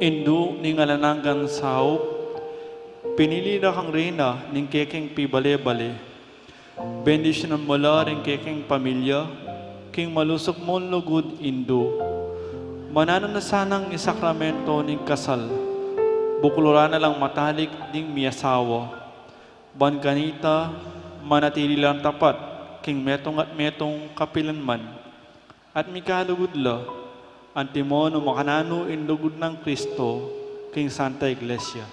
Indu ning alananggan sao, pinili na kang reyna ning keking pibale-bale. Bendisyonan mo la ring keking pamilya, king malusok mo lugod Indu. Manano na sanang isakramento ning kasal, buklura na lang matalik ding miyasawa. Ban kanita, manatili lang tapat, king metong at metong kapilanman. At mikalugod la, antimono makanano indugod ng Kristo, king Santa Iglesia.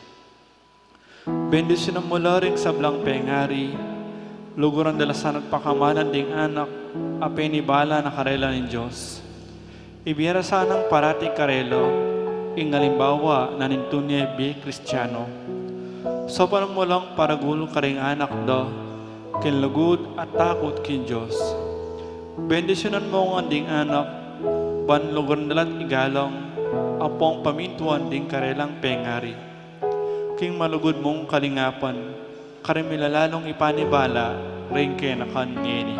Bendisyonan mo la ring sablang pengari, luguran dalasan at pakamanan ding anak, apenibala na karela ng Diyos. Ibiyara sanang parati karelo, ingalimbawa na nintunye bi Kristiyano. Sopan mo lang paragulo ka ring anak do, kinlugod at takot kin Diyos. Bendisyonan mo ang ding anak, banlugan dalat igalang, apong pamintuan ding karelang pengari. King malugod mong kalingapan, karimilalalong ipanibala, ring kenakan ngeni.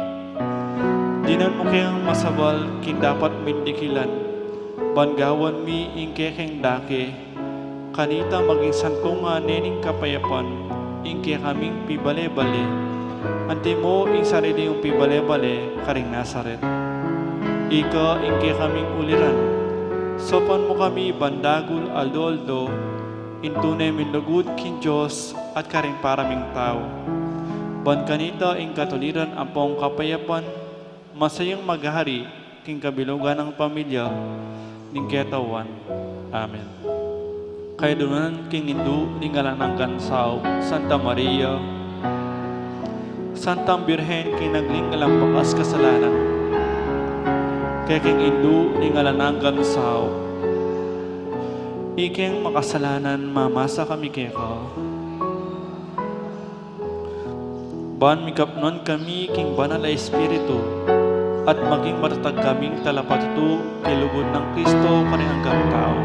Dinan mo kayang masabal, kin dapat mindikilan, bangawan mi ingke keng dake, kanita maging santunga nening kapayapan, ingke kaming pibale-bale, ante mo ing sarili yung pibale-bale, karing Nazaret. Ika ingke kaming uliran, sopan mo kami bandagul aldo-aldo, intune minlugod kin Diyos at karing paraming tao. Ban kanita ing katuliran ampong kapayapan, masayang maghari king kabilugan ng pamilya ning ketawan. Amen. Kaya dunan king Indu ning alanang gansaw, Santa Maria, Santang Birhen king nagling alang bakas kasalanan. Kaya king Indu ning alanang gansaw, iking makasalanan mamasa kami keko. Ban mikapnon kami king banal na Espiritu, at maging matatag kaming talapatuto kay lugod ng Kristo kani hanggang tao.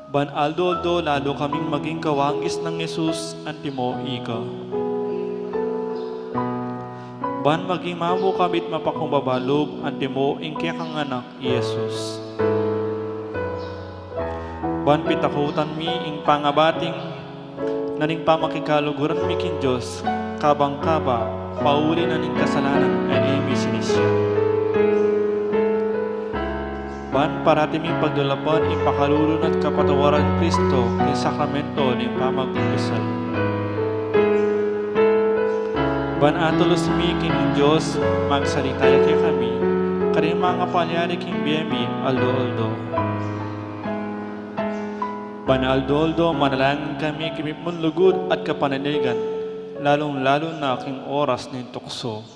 Ban aldo-aldo lalo kaming maging kawangis ng Yesus antimo ika. Ban maging mamo kamit mapakumbabalob antimo ingke kang anak Yesus. Ban pitakutan mi ing pangabating naning pamakikaluguran mi kin Diyos kabang-kaba pauli na ning kasalanan ay imisinisya. Ban parati ming pagdulapan ipakalulun at kapatawaran Kristo kay sakramento ning pamagkumbisal. Ban atulos mi king Diyos magsalitaya kay kami karing mga palyari king biyemi aldo-aldo. Ban aldo-aldo manalangin kami kimipon lugod at kapanaligan, lalong-lalo na aking oras ng tukso.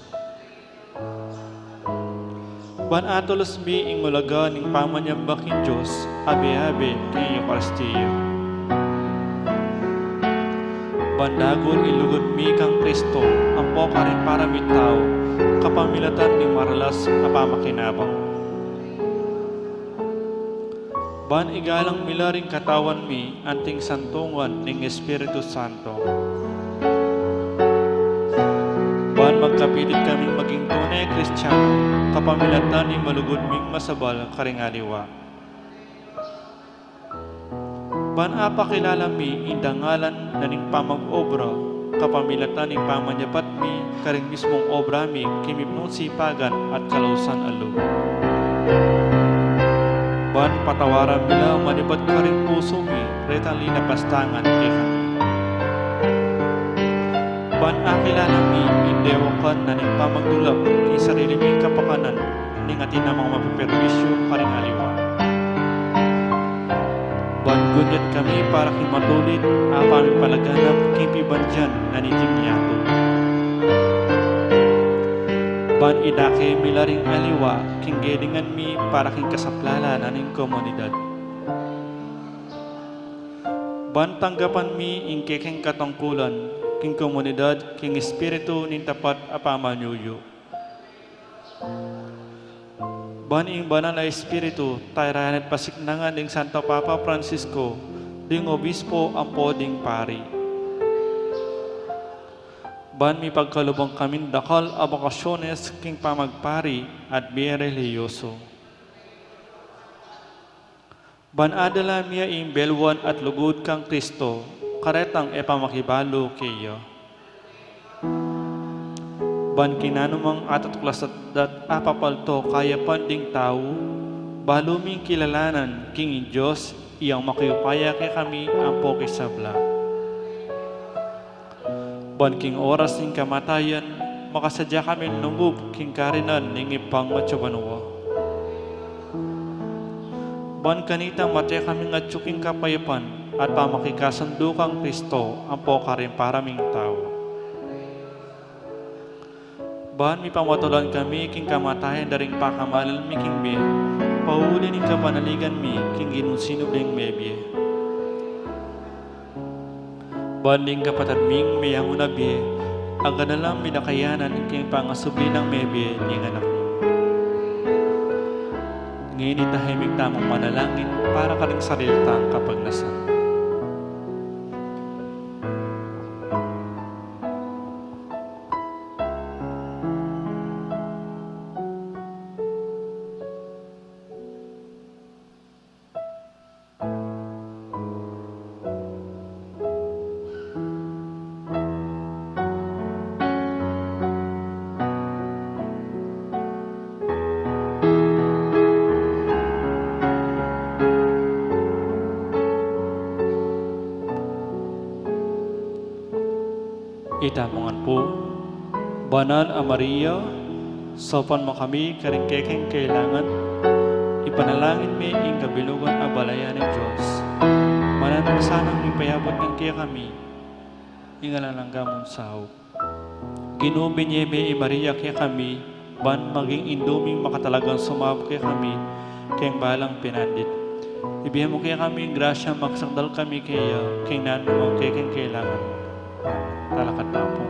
Ban atulos mi ing ulaga ning pamanyambak king Diyos, abe-abe king Eucharistia. Ban dagol ilugod mi kang Kristo, ampo ka rin para mi tao, kapamilatan ning maralas na pamakinabang. Ban igalang milaring katawan mi, anting santungan ning Espiritu Santo. Ban magkapilit kaming maging tunay Kristiyano, kapamilatan ni malugod ming masabal karingaliwa. Ban apakilala mi indangalan na ning pamag-obra, kapamilatan ning pamanyapat mi karing mismong obra mi kimipnong sipagan at kalausan alo. Ban patawaran nila manibat karing puso mi retang linapastangan kay kami. Ban akilala mi indewakan na ning pamagdulap kay sarili mi kapakanan ning atin na mga mapiperwisyo karing aliwa. Ban gunyat kami para king matulit apami palaganap king pibandyan na niting yato. Ban idake milaring aliwa king gelingan mi para king kasaplala na ning komunidad. Ban tanggapan mi ingke king katungkulan king komunidad king espiritu ning tapat apamanyuyo. Ban ing banal na espiritu tayrayan at pasiknangan ding Santo Papa Francisco ding obispo ampo ding pari. Ban mi pagkalubang kamin dakal a bakasyones king pamagpari at biye religyoso. Ban adala miya imbelwan at lugod kang Kristo, karetang epamakibalo kayo. Ban kinanumang atat dat apapalto kaya panding tao, baluming kilalanan king Diyos, iyang makiupaya kay kami ang poki sabla. Ban king oras ning kamatayan, makasadya kami nungub king karinan ning ipang matsubanwa. Ban kanita matya kami nga tsuking kapayapan at pamakikasandukang Kristo ang pokarin paraming tao. Ban mi pamatulan kami king kamatayan daring pakamalan mi king be, pauli ning kapanaligan mi king ginusinub ning mebye. Ban ning kapatad ming mayamuna be, ang kanalang minakayanan king pangasubli ng mebye ning anak mo. Ngayon itahimik tamang manalangin para ka rin sariltang kapagnasan. Itamongan po, Banal a Maria, sopan mo kami karingkekeng kailangan, ipanalangin mi ing kabilugan a balayan ng Diyos. Mananang sanang ipayabot ng kaya kami, ingalan ng gamon sao. Ginubinye mi i Maria kaya kami, ban maging induming makatalagang sumab kaya kami, kayang balang pinandit. Ibigay mo kaya kami ang grasya, magsakdal kami kaya, kayang nanumang kayang kailangan. Talakad na po.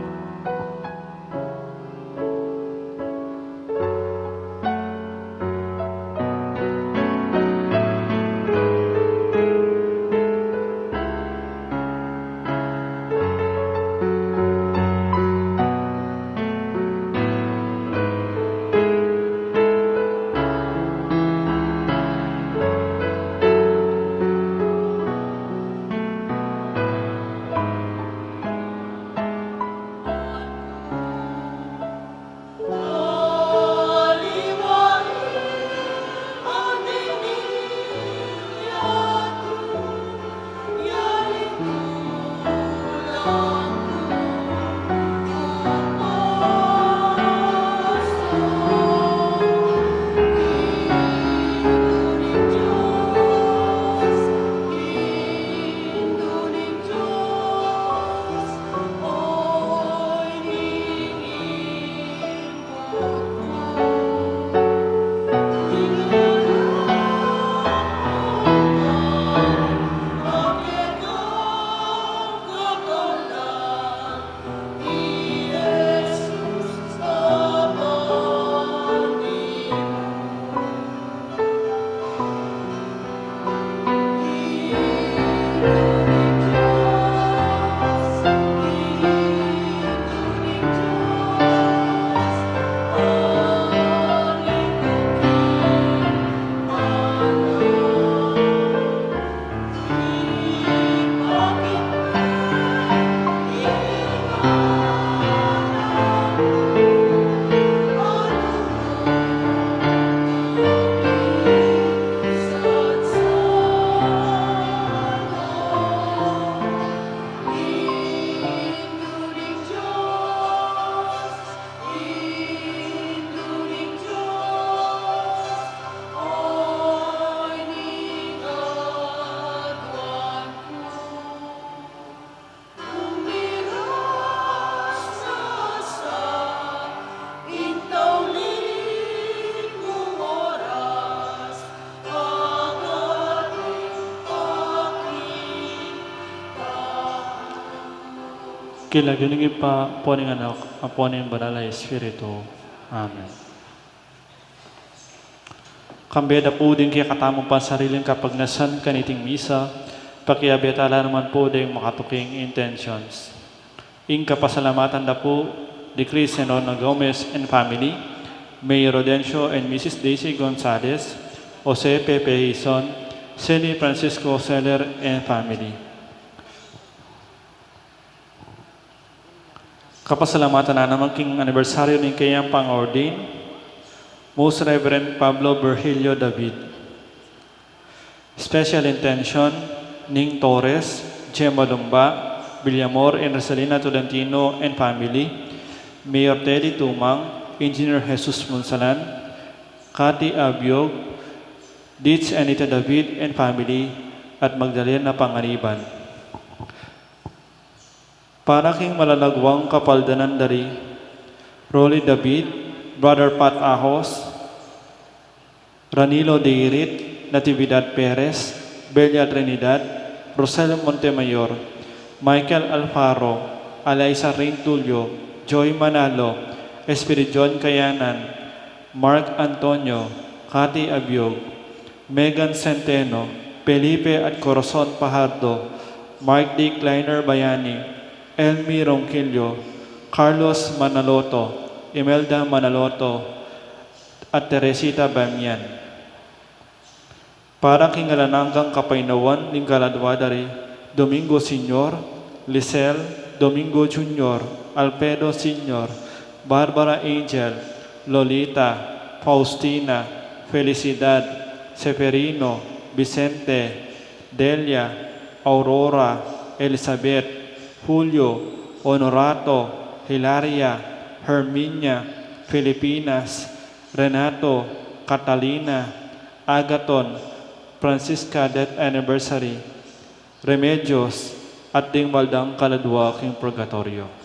Kilagiling pa po ng anak, po ng banal na Espiritu. Amen. Kambeda po din kaya katamang pa sariling kapagnasan kaniting misa, pakiabetala naman po din makatuking intentions. Ing kapasalamatan na po, di Chris and Rona Gomez and family, Mayor Rodencio and Mrs. Daisy Gonzalez, Jose Pepe Hison, Saint Francisco Seller and family. Kapasalamatan na naman king anibersaryo ng kayang pang-ordain, Most Reverend Pablo Virgilio David. Special intention, Ning Torres, Gemma Dumba, Villamor and Rosalina Tolentino and family, Mayor Teddy Tumang, Engineer Jesus Monsalan, Cathy Abiog, Ditz Anita David and family, at Magdalena Panganiban. Para king malalagwang kapaldanan dari, Rolly David, Brother Pat Ahos, Ranilo Deirit, Natividad Perez, Belia Trinidad, Rosel Montemayor, Michael Alfaro, Alaysa Rain Tulio, Joy Manalo, Espiridion Kayanan, Mark Antonio, Cathy Abiog, Megan Centeno, Felipe at Corazon Pajardo, Mark D. Kleiner Bayani, Elmi Ronquillo, Carlos Manaloto, Imelda Manaloto, at Teresita Bamian. Para kingalananggang kapainawan ng Kaladwadari, Domingo Sr., Lisel, Domingo Jr., Alpedo Sr., Barbara Angel, Lolita, Faustina, Felicidad, Seferino, Vicente, Delia, Aurora, Elizabeth, Julio, Honorato, Hilaria, Herminia, Filipinas, Renato, Catalina, Agaton, Francisca Death Anniversary, Remedios, at ding maldang kaladwa king purgatorio.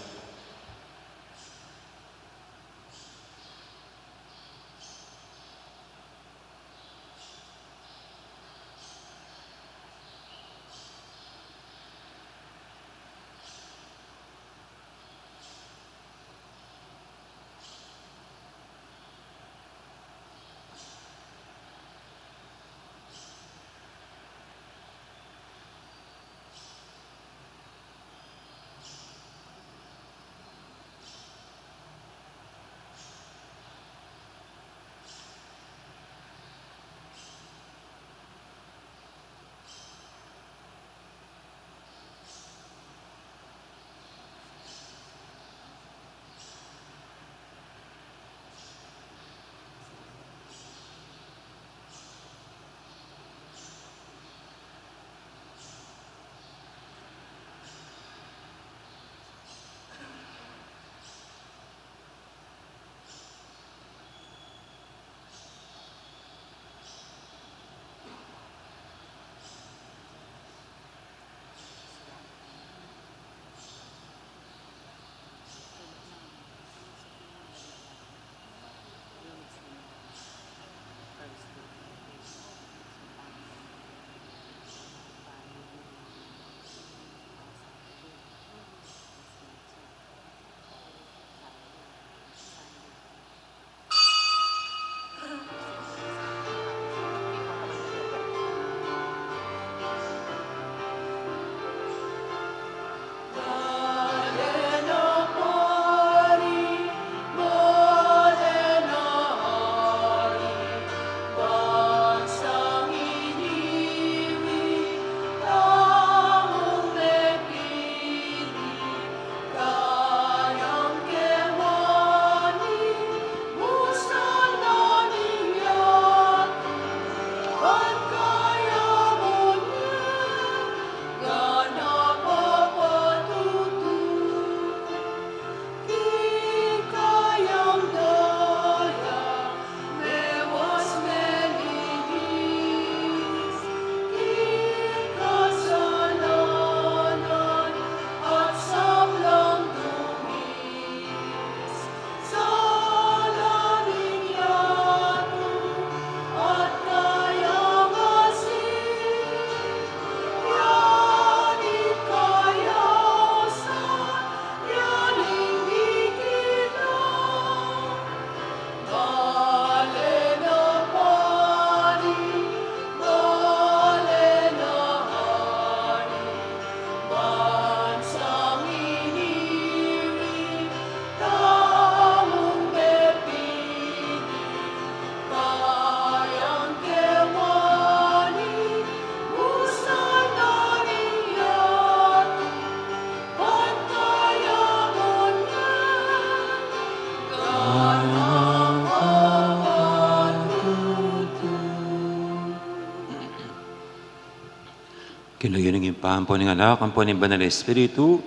Kinuyo ng impampo ng anak, ang po ng Banal na Espiritu,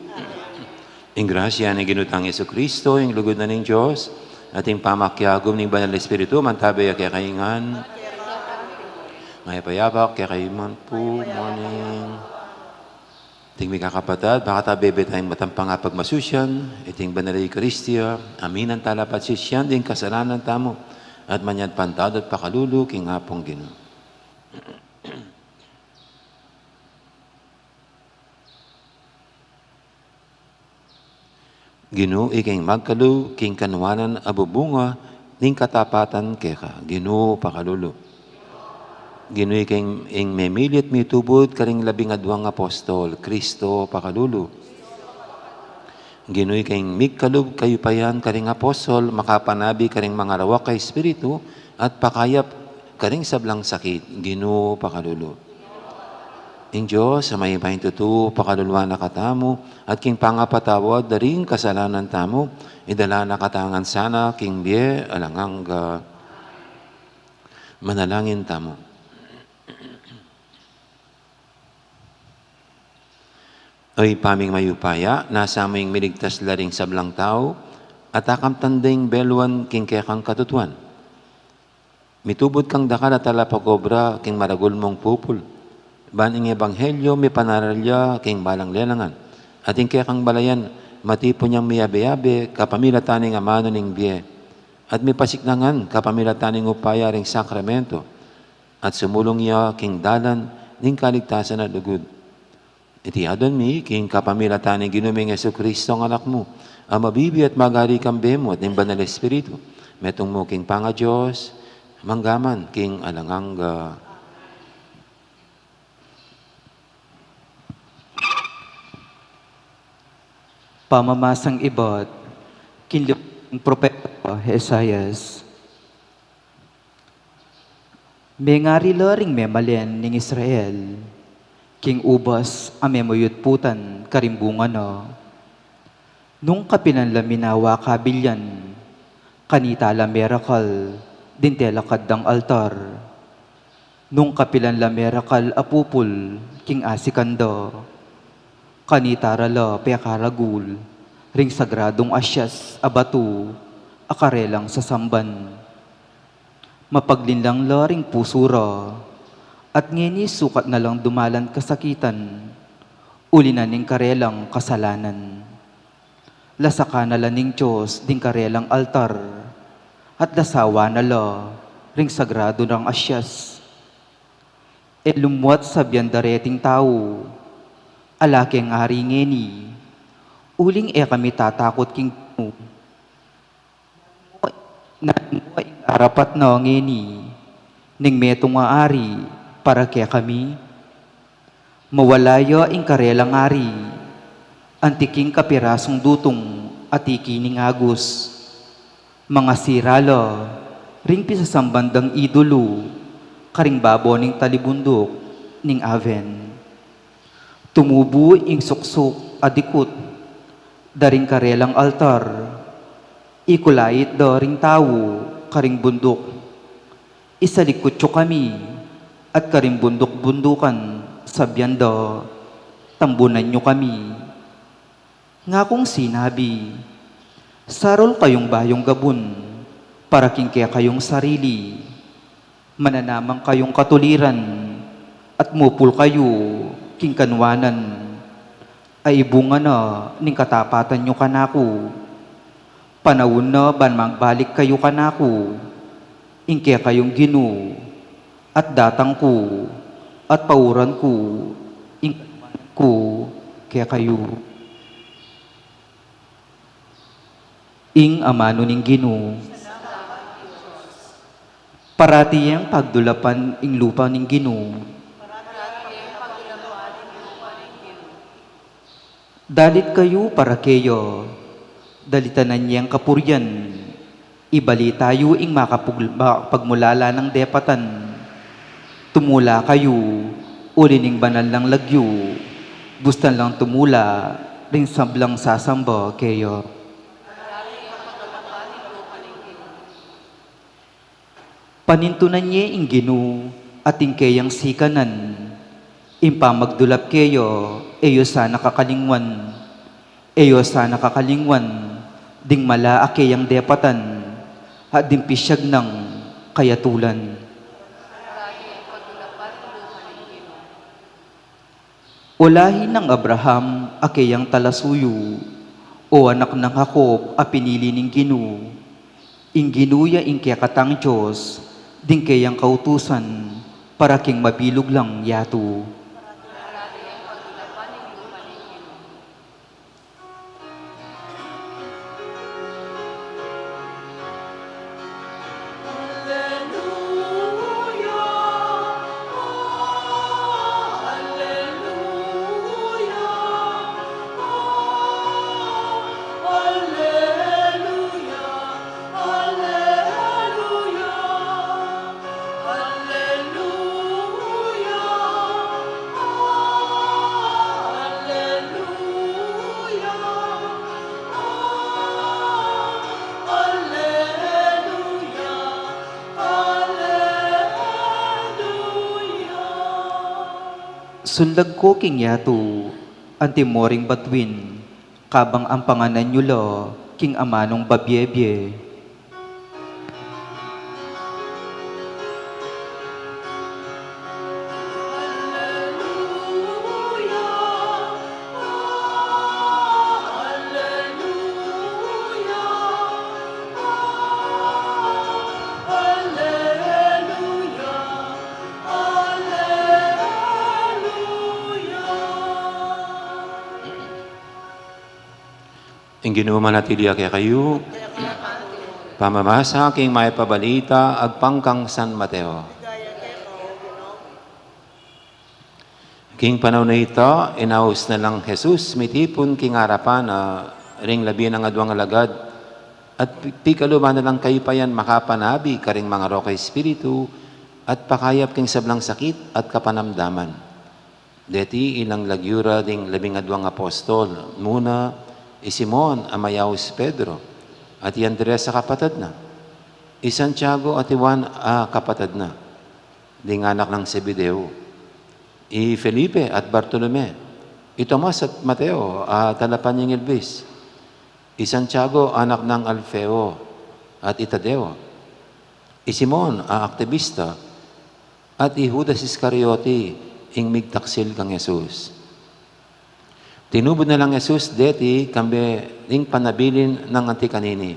ang grasya ng ginutang Yesu Kristo, ang lugod na ng Diyos, ating pamakyagom ng Banal na Espiritu, mantabay kaya kaingan, mayapayabak kaya kaiman po, morning. Ating may kakapatad, baka tabebe tayong matampang pagmasusyan, iting Banal na Eucharistia, amin ang talapat sisyan, din kasalanan tamo, at manyad pantad at pakalulu, king hapong Ginoo. Ginoo iking magkalu, king kanwanan abubunga, ning katapatan keka. Ginoo pakalulo. Ginoo iking ing memilit mitubod, karing 12 apostol, Kristo pakalulo. Ginoo iking mikkalub kayo payan, karing apostol, makapanabi karing mga rawak kay Espiritu, at pakayap karing sablang sakit. Ginoo pakalulo. Ing Diyos, sa may pahintutu, pakaluluwa na katamo, at king pangapatawad, daring kasalanan tamo, idala na katangan sana, king biye, alangang manalangin tamo. Oy, paming mayupaya, nasa aming miligtas laring sablang tao, at akam tanding beluan, king kekang katutuan. Mitubod kang dakal at alapagobra, king maragul mong pupul. Baning ebanghelyo, may panaralya, king balang lelangan. Ating kekang balayan, matipo niyang miyabe-yabe, kapamilataning amano ning biye. At may pasiknangan, kapamilataning upaya ring sakramento. At sumulong niya, king dalan, ning kaligtasan na lugod. Iti adon mi, king kapamilataning ginuming Yesu Kristo ang anak mo, ang mabibi at magari kang bemo at ning Banal na Espiritu. Metong mo, king panga Diyos, manggaman, king alangang Pamamasang ibot, kinlip ng propeta Esaias. May ngari loring memalen ning Israel, king ubas amemuyut putan karimbungan no. Nung kapinan la minawa kabilyan, kanita la miracle, dintela kaddang altar. Nung kapilan la miracle apupul, king asikando. Kanitara la pekaragul, ring sagradong asyas abatu, akarelang sa samban. Mapaglinlang la ring pusura, at ngini sukat na lang dumalan kasakitan, uli na ning karelang kasalanan. Lasaka na la ning Diyos ding karelang altar, at lasawa na la ring sagrado ng asyas. E lumwat sa biyandareting tao, alaki ang ari ngeni, uling kami tatakot king na arapat na ngeni, ning metong nga ari, para kaya kami, mawalayo ing karelang ari, antiking kapirasong dutong, atikining agus, mga siralo, ring pisasambandang idolo, karing babo ning talibundok, ning aven. Tumubo ing suksok adikut, daring karelang altar, ikulait daring tao, karing bundok. Isalikutyo kami, at karing bundok-bundukan, sabyanda, tambunan nyo kami. Nga kung sinabi, sarol kayong bayong gabun, para kingkaya kayong sarili, mananamang kayong katuliran, at mupul kayo, king kanwanan, ay ibunga na ning katapatan nyo kanako. Panawon na ban magbalik kayo kanako, ingkaya kayong Ginoo, at datang ko, at pauran ko, ingkanwanan ko, kaya kayo. Ing amano ning Ginoo, parati ang pagdulapan ing lupa ning Ginoo, dalit kayo para kayo, dalitanan niyang kapuryan, ibali tayo ing makapagmulala ng depatan, tumula kayo, ulining banal ng lagyo, bustan lang tumula, ring sablang sasamba kayo. Panintunan niya ing Ginoo, ating kayang sikanan, Impa magdulap kayo, eyo sana kakalingwan. Eyo sana kakalingwan, ding mala akeyang depatan, at ding pisyag ng kayatulan. Ulahin ng Abraham, akeyang talasuyo, o anak ng Jacob, a pinili ning Ginu. Ing ginuya ing kaya katang Diyos, ding kayang kautusan, para king mabilog lang yato. Sundag ko king yato, antimoring batwin, kabang ang panganan nyo lo, king amanong babyebye. Ang Ginoo manatili kaya kayo, pamamasa king may pabalita, agpangkang San Mateo. King panahon na ito, inaus na lang Jesus, mitipon king harapan na ring labi ng adwang alagad, at pikaluman na lang kayo pa yan makapanabi, karing mga roka espiritu, at pakayap king sablang sakit at kapanamdaman. Deti ilang lagyura ding labing adwang apostol, muna, Simon amayaw Pedro, at Andres sa kapatid na. Santiago at Juan kapatid na. Ding anak ng Zebedeo. Felipe at Bartolome. Tomas at Mateo, talapan yung Elvis. Santiago, anak ng Alfeo at Tadeo. Simon, aktivista. At Judas Iscariote, ing migtaksil kang Jesus. Tinubod na lang Jesus deti kambi ring panabilin ng antikanini.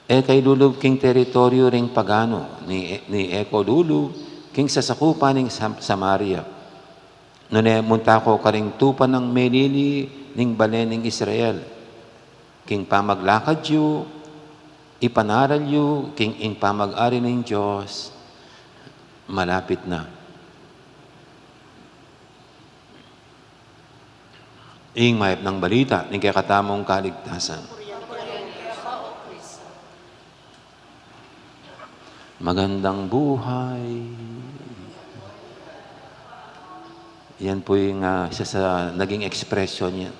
Kay lulub king teritoryo ring pagano ni Eko lulu king sasakupan ning Samaria. Nune munta ko karing tupan ng Melili ning balen ning Israel. King pamaglakad yu, ipanaral yu, king ing pamag-ari ning Diyos, malapit na. Ing mayap ng balita, ng kakatamong kaligtasan. Magandang buhay. Yan po yung isa sa naging ekspresyon niya.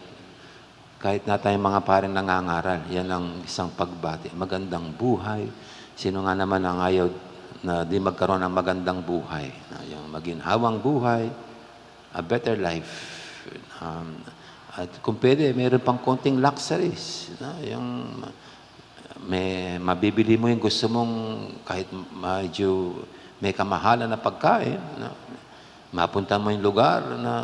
Kahit na tayong mga paring nangangaral, yan ang isang pagbati. Magandang buhay. Sino nga naman ang ayaw na di magkaroon ng magandang buhay? Yung maginhawang buhay, a better life. At kung pwede, mayroon pang konting luxuries. Yung mabibili mo yung gusto mong kahit medyo may kamahalan na pagkain. Mapunta mo yung lugar na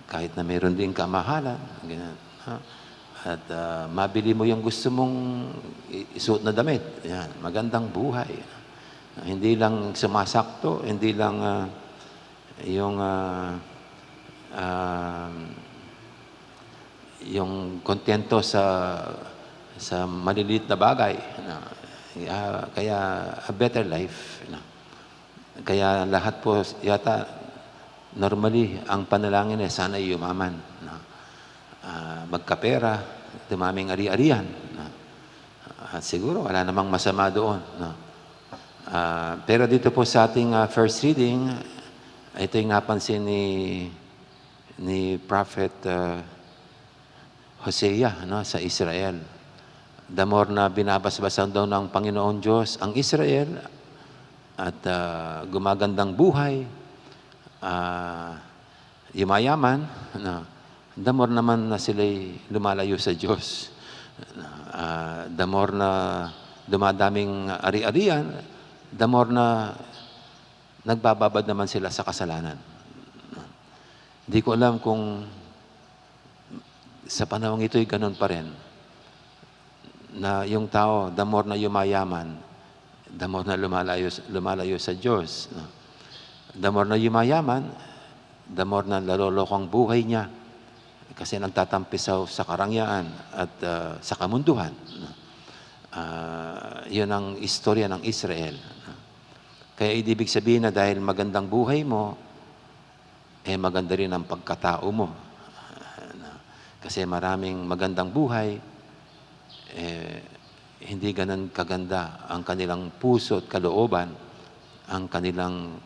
kahit na mayroon din kamahalan. Ganyan. At mabili mo yung gusto mong isuot na damit. Yan, magandang buhay. Hindi lang sumasakto, hindi lang yung kontento sa maliliit na bagay. Kaya a better life. Kaya lahat po yata normally ang panalangin ay sana yumaman. Magkapera, dumaming ari-arian. At siguro wala namang masama doon. Pero dito po sa ating first reading, ito yung napansin ni Prophet Hosea sa Israel. The more na binabasbasan daw ng Panginoon Diyos ang Israel at gumagandang buhay yumayaman, the more naman na sila'y lumalayo sa Diyos. The more na dumadaming ari-arian, the more na nagbababad naman sila sa kasalanan. Hindi ko alam kung sa panahong ito'y ganun pa rin, na yung tao, the more na yumayaman, the more na lumalayo sa Diyos. The more na yumayaman, the more na laloloko ang buhay niya kasi nagtatampisaw sa karangyaan at sa kamunduhan. Yun ang istorya ng Israel. Kaya ibig sabihin na dahil magandang buhay mo, maganda rin ang pagkatao mo. Kasi maraming magandang buhay, hindi ganun kaganda ang kanilang puso at kalooban, ang kanilang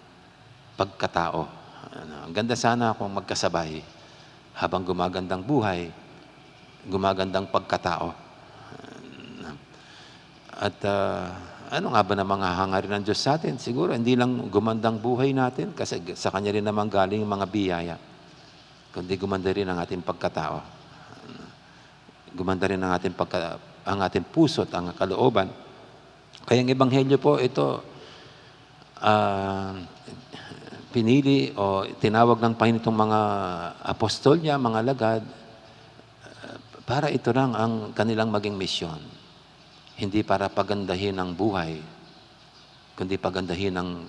pagkatao. Ang ganda sana kung magkasabay habang gumagandang buhay, gumagandang pagkatao. At ano nga ba na mga hangarin ng Diyos sa atin? Siguro hindi lang gumandang buhay natin kasi sa Kanya rin naman galing mga biyaya, kundi gumanda rin ang ating pagkatao. Gumanda rin ang ating puso at ang kalooban. Kaya ang Ebanghelyo po, ito pinili o tinawag ng Panginoon itong mga apostol niya, mga lagad, para ito lang ang kanilang maging misyon. Hindi para pagandahin ang buhay, kundi pagandahin ang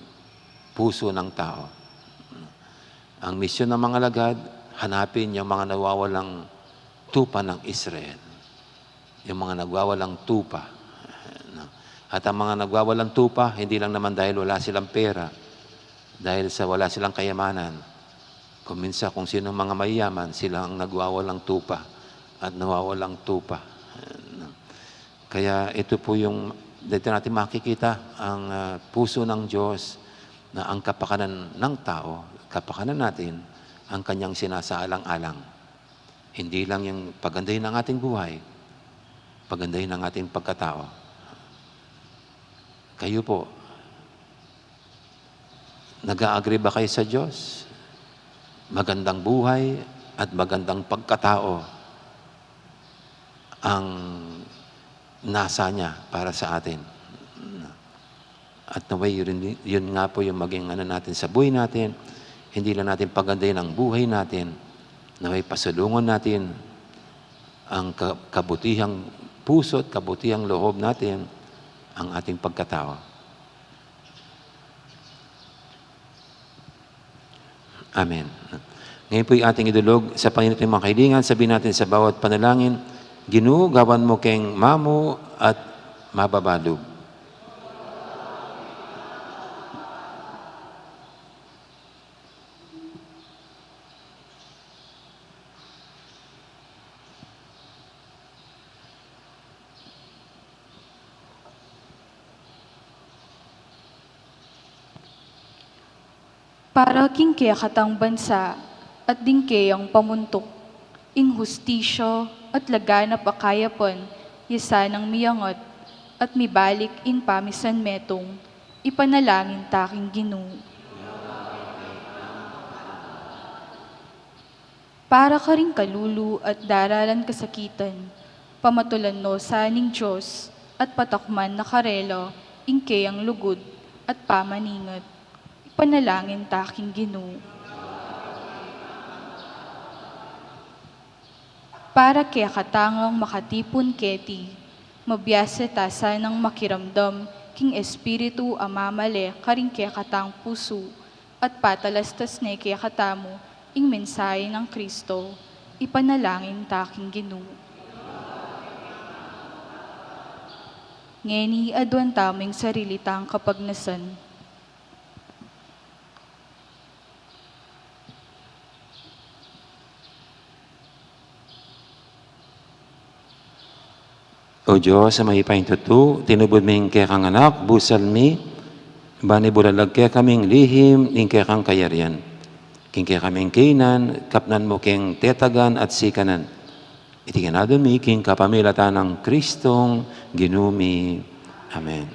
puso ng tao. Ang misyon ng mga lagad, hanapin yung mga nawawalang tupa ng Israel. Yung mga nagwawalang tupa. At ang mga nagwawalang tupa, hindi lang naman dahil wala silang pera, dahil sa wala silang kayamanan. Kung minsan, kung sino mga mayayaman, sila ang nagwawalang tupa at nawawalang tupa. Kaya ito po yung, dito natin makikita ang puso ng Diyos na ang kapakanan ng tao, kapakanan natin, ang kanyang sinasaalang-alang. Hindi lang yung pagandahin ng ating buhay, pagandahin ng ating pagkatao. Kayo po, nag-a-agree ba kayo sa Diyos? Magandang buhay at magandang pagkatao ang nasa niya para sa atin. At naway yun nga po yung maging natin sa buhay natin. Hindi lang natin pagandahin ang buhay natin, naway pasulungan natin ang kabutihang puso at kabutihang loob natin, ang ating pagkatao. Amen. Ngayon po yung ating idulog sa Panginoon ng mga kailingan. Sabihin natin sa bawat panalangin, Ginoo, gawan mo keng mamo at mababalog. Para kingkaya katang bansa at dingkayang pamuntok, ing hustisyo at laganap akayapon, yasa ng miyangot, at mibalik in pamisan metong, ipanalangin taking Ginoo. Para ka rin kalulu at daralan kasakitan, pamatulan no saning Diyos, at patakman na karelo, ingkayang lugod at pamaningat. Panalangin taking Ginoo. Para kaya katangang makatipon keti, mabiyasa tasa ng makiramdam, king espiritu amamale karing kaya katang puso, at patalastas na kaya katamo, ing mensahe ng Kristo, ipanalangin taking Ginoo. Ngeni adwan taming sarilitang kapagnasan. O Diyos, sa mahipain tutu, tinubod ming kaya kang anak, busal mi, bani bulalag kaya kaming lihim, ning kaya kang kayarian. King kaya kaming kinan, kapnan mo keng tetagan at sikanan. Itinganadon mi, king kapamilatan ng Kristong ginumi. Amen.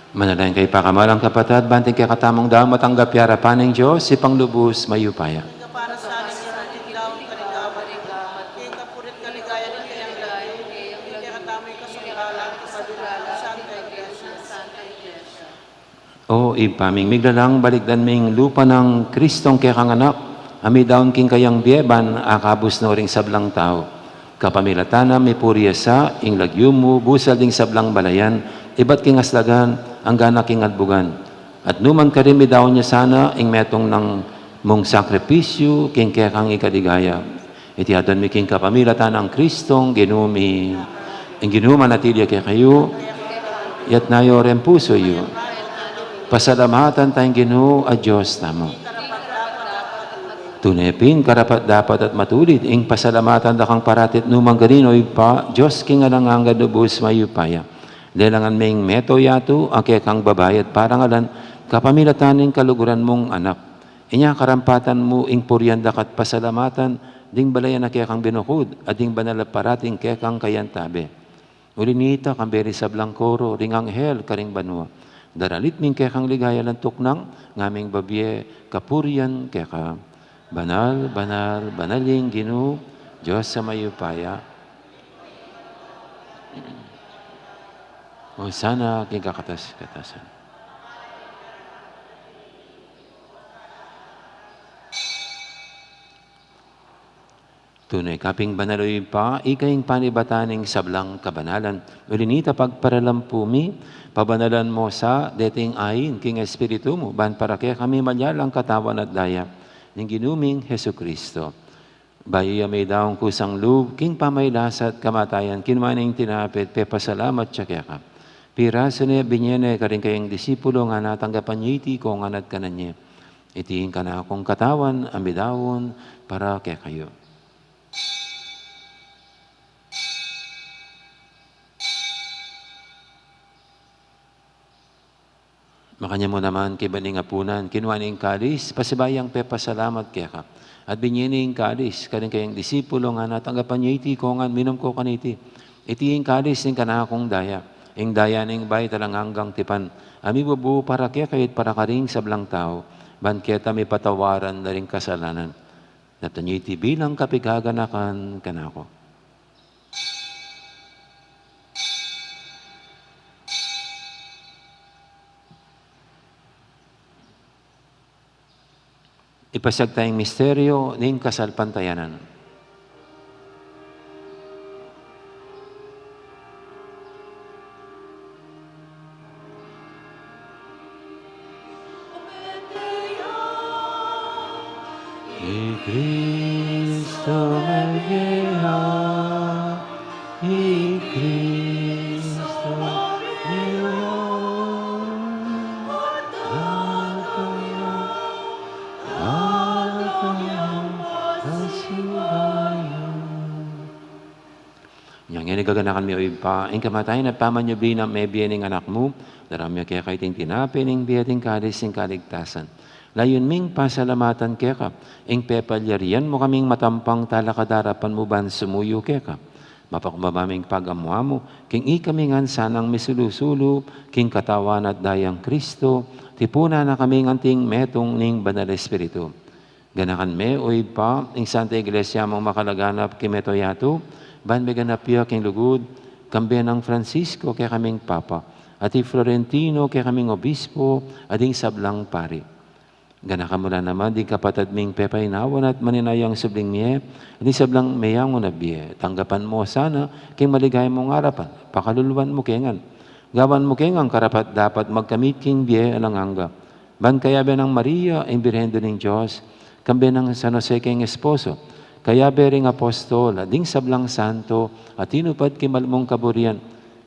Manalangin kay pakamalang kapatid, banting kay katamong daw matanggap yara paning Diyos, si panglubos mayupaya. Para sa amin yung tiglaw kaligawan kaya kapurit kaligaya ng kayang layo kaya katamoy kasanggalan kasadulala Santa Iglesia. O ipaming miglalang balikdan ming lupa ng Kristong kay kanganak, ami daon king kayang bieban, akabus no ring sablang tao. Kapamilatana may purya sa, ing lagyumo, busal ding sablang balayan, iba't king aslagan, ang gana king adbugan. At numan ka rin daon niya sana, ing metong ng mong sakripisyo, king kekang ikadigaya. Itiadon mi king kapamilatan ang Kristong, ginumi, ing ginuman natilya kay kayo, yat nayo rin puso yu. Pasalamatan tayong Ginoo a Diyos namo. Tunepin, karapat dapat at matulit, ing pasalamatan da kang paratit numang ganinoy pa, Diyos king alangang gadubos mayupaya. Lelangan ming meto yato, ake kang babayat parangalan, kapamilataning kaluguran mong anak. Inya karampatan mo ing puryanda kat pasalamatan, ding balayan na kaya kang binukod, at ding banalaparating kaya kang kayantabe. Ulinita kang beri sa blangkoro, ring anghel karing banwa. Daralit ming kaya kang ligaya lang tuknang, ngaming babye, kapuryan kaya ka. Banal, banal, banaling Ginoo, Diyos sa mayupaya. O sana king kakatas-katasan. Tunay kaping banaloy pa, ikaying panibataning sablang kabanalan. Ulinita pagparalampumi, pabanalan mo sa dating ayin, king espiritu mo, ban para kaya kami malyalang katawan at daya, ng ginuming Heso Kristo. Bayo may daong kusang loob, king pamaylasat kamatayan, kinmaning tinapit, pepasalamat siya kaya ka. Piraso niya binyene ka rin kayong disipulo nga natanggapan niya iti ko nga natkanan niya. Itiin ka na akong katawan, amidawon, para kaya kayo. Makanya mo naman kibaning apunan, kinuaning kalis, pasibayang pepasalamat kaya ka. At binyining kalis, karing kayong disipulo nga natanggapan niya iti ko nga minum ko kaniti. Itiin kalis ning kanakong daya. Ing daya ning bay talang hanggang tipan. Ami bubu para kaya kayit para karing sablang tao. Ban kaya may patawaran na rin kasalanan. Natanyiti bilang kapigaganakan kanako. Ipasag tayong misteryo ng kasalpantayanan. Y Cristo me guía, y Cristo me guía. Yang ini gaganakan mi oy pa, ing kamatayan at pamanyubli na may biyening anak mo, daramya kaya kay ting tinapining biyating kalis ing kaligtasan. Layon ming pasalamatan kaya ka, ing pepalyarian mo kaming matampang talakadarapan mo ban sumuyo kaya ka. Mapakumabaming pag-amwa mo, king ikamingan sanang misulusulo, king katawan at dayang Kristo, tipuna na kaming anting metong ning banal espiritu. Ganakan me oy pa, ing Santa Iglesia mong makalaganap kimeto yato, ban may ganapya king lugod, kambiyan ng Francisco kaya kaming Papa, at Florentino kaya kaming Obispo, at ing sablang pari. Ganaka mula naman, di kapatid ming pepaynawan at maninayang subling miye, at di sablang mayang unabye. Tanggapan mo sana, king maligay mong harapan, pakaluluan mo kengan. Gawan mo kengan karapat dapat magkamit king biye alanganga. Ban kaya ba ng Maria, ang birhendo ng Diyos, kambiyan ng San Jose king esposo, kaya bering apostol, ading sablang santo, at tinupad kimalmong kaburian,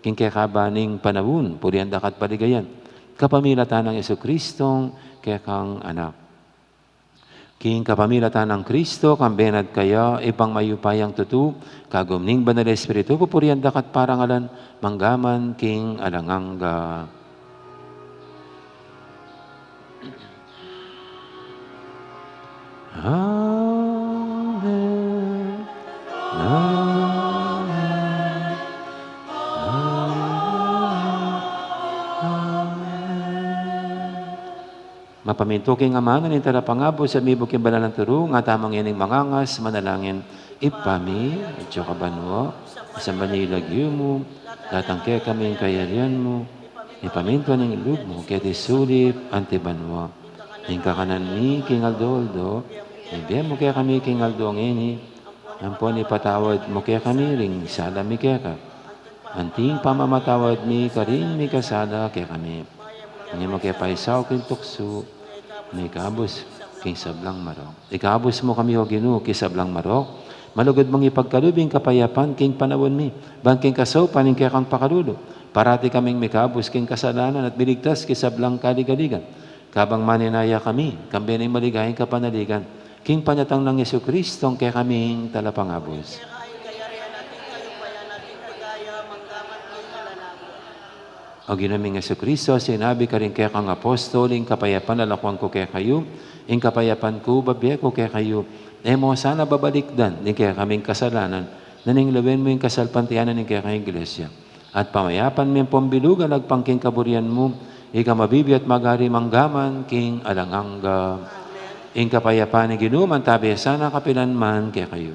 king kekabaning panawun, purian dakat paligayan, kapamilatan ng Yesu Kristong kekang anak. King kapamilatan ng Kristo, kambenad kaya, ipang mayupayang tutu, kagumning banal espiritu, pupurian dakat parangalan, manggaman king alanganga. Amen. Amen. Amen. Mapaminto king amano ni tarapangabo sa mibo king banalang turo, nga tamang yaning mangangas, manalangin, ipami, ityo kabanwa, isang banilagyo mo, latangke kami kayarian mo, ipaminto ng ilog mo, kaya sulip, antibanwa. Ning kakanan ni king aldoldo, ibigay mo kaya kami king aldo ang ini, ang po ni patawad mo kaya kami ring sala mi kaya ka. Anting pamamatawad mi karing mi kasala kaya kami. Hindi mo kaya paisaw king tukso, na ikabos king sablang marok. Ikabos mo kami o Ginoo king sablang marok, malugod mong ipagkalubing kapayapan king panawon mi, bangking kasaw paning kaya kang pakalulo. Parati kaming mikabos king kasalanan at biligtas king sablang kaligaligan. Kabang maninaya kami, kambi na maligayang kapanaligan, king panyatang ng Yesu Kristong kaya kaming talapangabos. O ginaming Yesu Kristo, sinabi ka rin kaya kang apostol, ing kapayapan lalakwang ko kaya kayo, ing kapayapan ko babiya ko kaya kayo, mo sana babalikdan, ing kaya kaming kasalanan, naninglawin mo yung kasalpantianan ing kaya kayong iglesia. At pamayapan mo yung pambilugan, agpangking kaburian mo, ika mabibi at magari manggaman, king alangangga. Ing kapayapan ni ginuman, tabi sana kapilan man kaya kayo.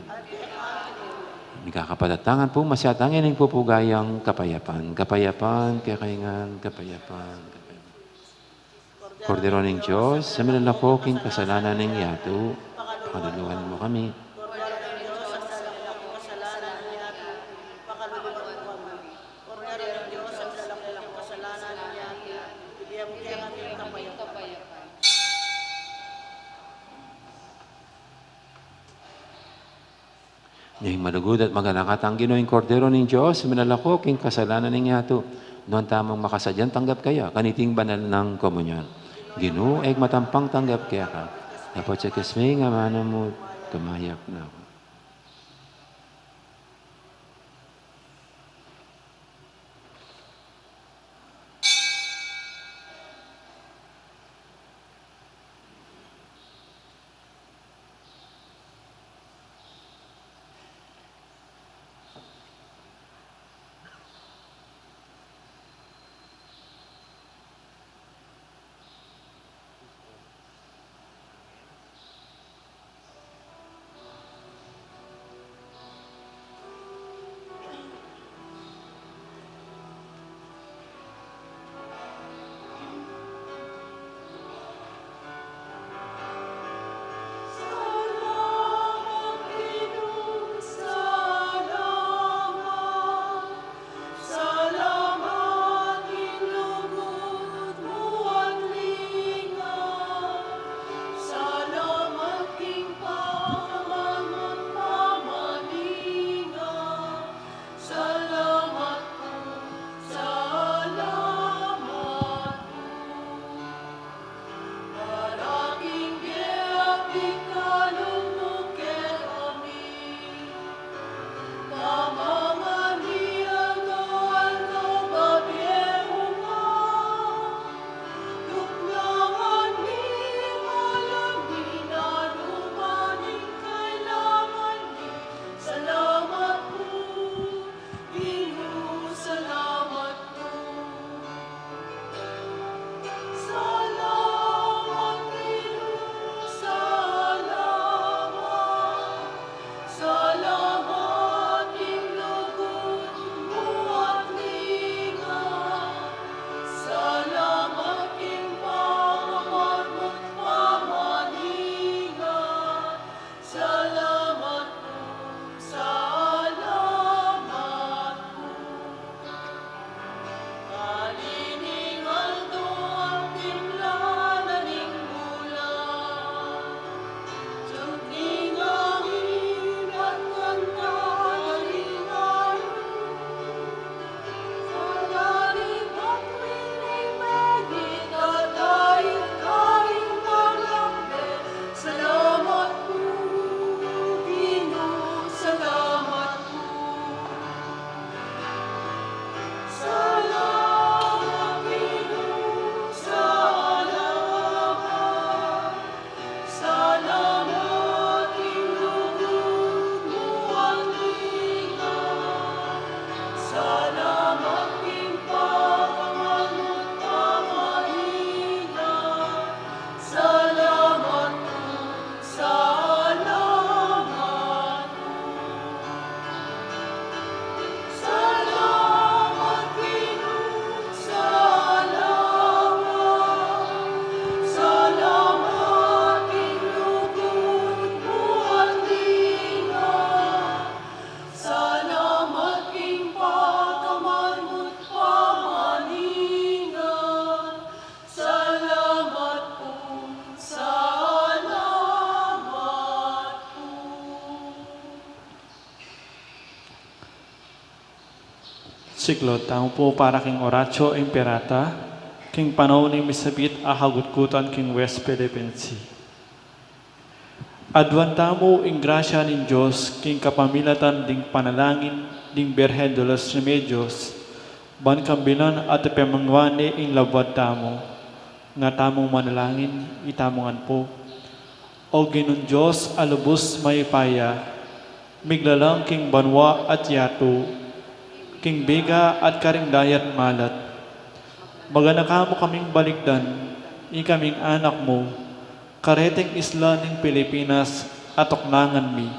Ikakapadatangan po masyatangin ng pupugayang kapayapan. Kapayapan, kakaingan, kapayapan. Kordero ng Diyos, sa minalakoking kasalanan ng yato, pakaluluhan mo kami. Yung malugod at magalangkat ang Ginoong Kordero ng Diyos, minalako king kasalanan ng yato. Noon tamang makasadyan, tanggap kaya, kaniting banal ng komunyon. Ginoo, ay matampang tanggap kaya ka. Dapat sa kisming, amano mo, tumayak na ako. Siklod, tamo po para king Oratio Imperata, king panahon ni misabit akagutkutan king West Philippine Sea. Adwan tamo ing grasya ning Diyos, king kapamilatan ding panalangin, ding Berhen de los Remedios, ban kambilan at pemangwane ing labad tamo, nga tamong manalangin, itamongan po. O Ginon Diyos, alubos may paya, miglalang king banwa at yato, king biga at karing dayat malat. Maganakamo kaming baligdan, ikaming anak mo, kareteng isla ng Pilipinas at oknangan mi.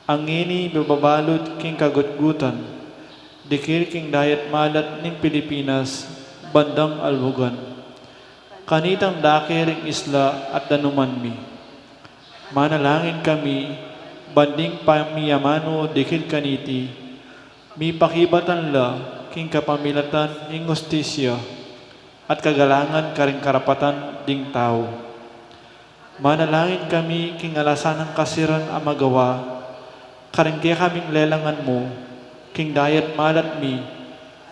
Ang ini bababalot king kagutgutan, dikir king dayat malat ng Pilipinas, bandang albugan. Kanitang dakiring isla at danuman mi. Manalangin kami, banding pamiyamano dikil kaniti, mi pakibatan la, king kapamilatan ing hustisya, at kagalangan karing karapatan ding tao. Manalangin kami, king alasan ng kasiran ang magawa, karing kaya kaming lelangan mo, king dayat malat mi,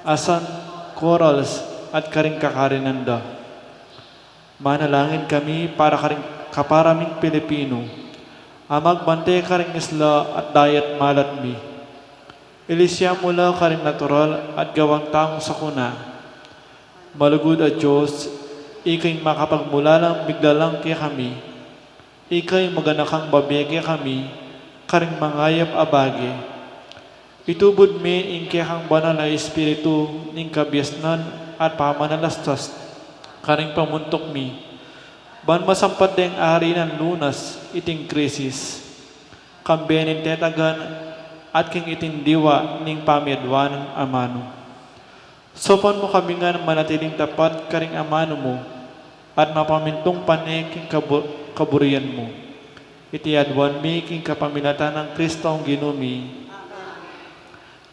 asan corals at karing kakarinanda. Manalangin kami para karing kaparaming Pilipino, amagbante karing isla at dayat malat mi. Ilisya mula karing natural at gawang taong sakuna. Malugod at Diyos, ikay makapagmula lang bigla lang kaya kami. Ikay maganakang babege kami, karing mangayap abage. Itubod mi ing kayang banal na espiritu ning kabiasnan at pamanalastas, karing pamuntok mi. Ban masampat deng ari ng lunas, iting krisis. Kambenin tetagan at king itindiwa ning pamiadwan ng amano. Sopan mo kami nga manatiling tapat karing amano mo at mapamintong panig king kaburian mo. Itiadwan mi king kapamilatan ng Kristo ang ginumi.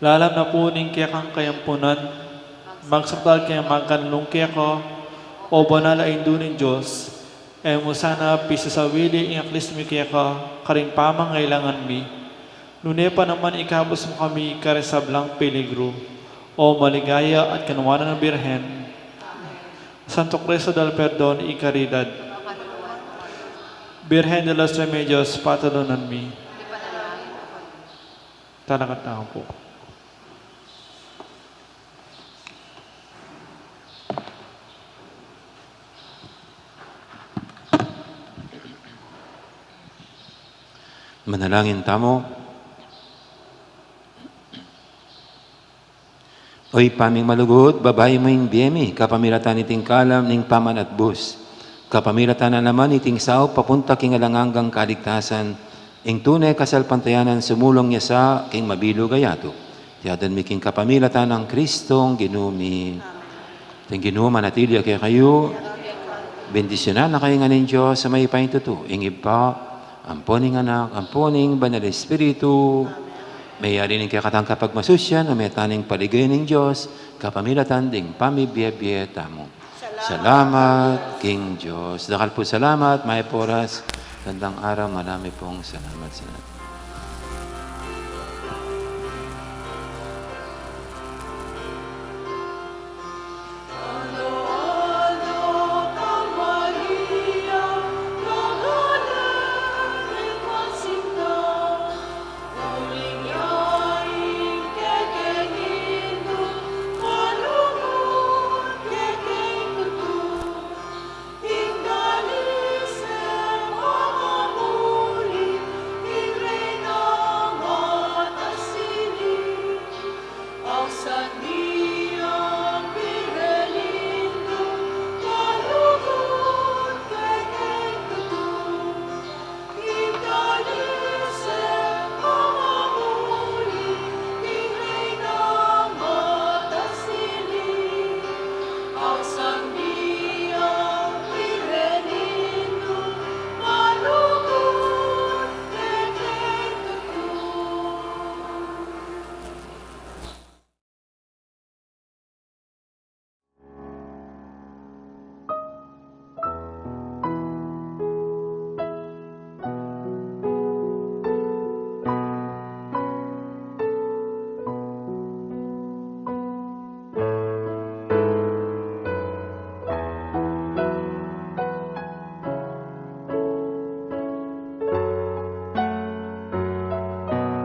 Lalam na po ning kaya kang kayampunan, magsakdal kaya magkanlong kaya ko, o banal ay indunin Diyos, mo sana pisasawili ing aklis mi kaya ka, karing pamangailangan mi. Nune pa naman ikabos mo kami karesablang peligro, o maligaya at kanuwanan ng Birhen. Santo Cristo del Perdon y Caridad, Birhen de los Remedios, patalunan mi. Talagat na po. Manalangin tamo. Oy paming malugod, babae mo yung biyemi, kapamilatan iting kalam ning paman at bus. Kapamilatan na naman iting sao, papunta king alanganggang kaligtasan, ing tunay kasalpantayanan sumulong niya sa king mabilo gayato. Tiyadan mi king kapamilatan ng Kristong ginumi. Ting ginuma manatili kaya kayo, bendisyonan na kayo nga ng Diyos sa may paintuto, ing iba, amponing anak, amponing banal espiritu, may yari ng kakatang kapag masusyan, o may taning paligay ng Diyos, kapamilatan ding pamibiyabye tamo. Salamat, King Diyos. Dakal po salamat, may poras. Gandang araw, marami pong salamat sa natin. Sunny.